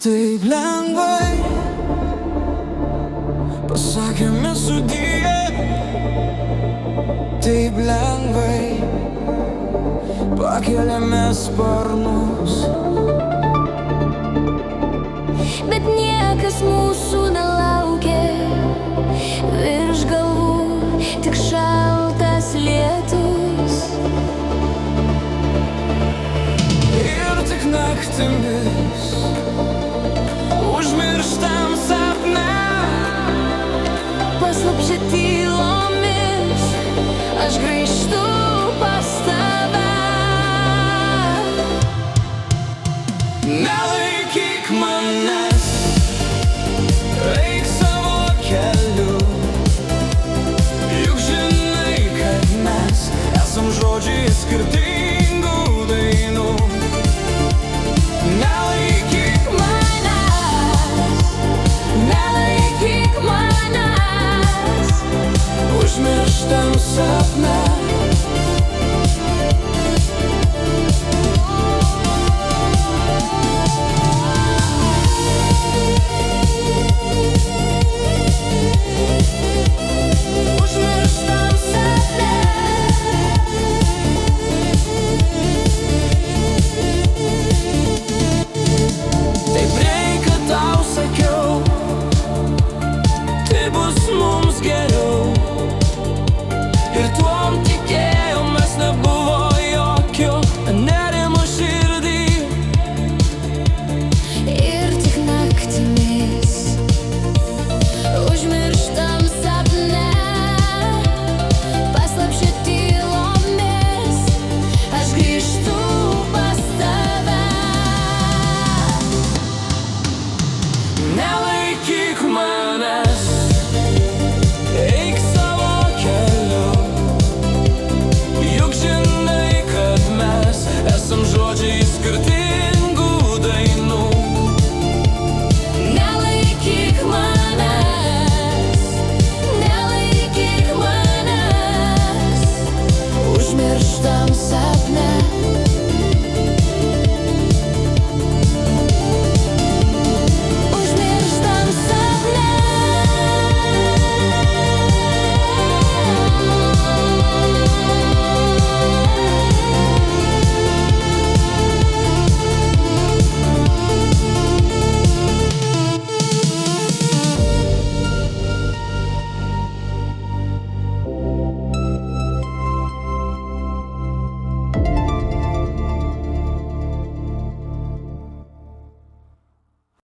taip lengvai pasakėme sudie, taip lengvai pakeliame sparnus, bet niekas mūsų nelaukia, virš galvų tik šaltas lietus. ir tik naktimis užmirštam sapne, Paslapčia tylomis aš grįžtu pas tave. nelaikyk manęs, eik savo keliu, juk žinai, kad mes esam žodžiai skirtingi.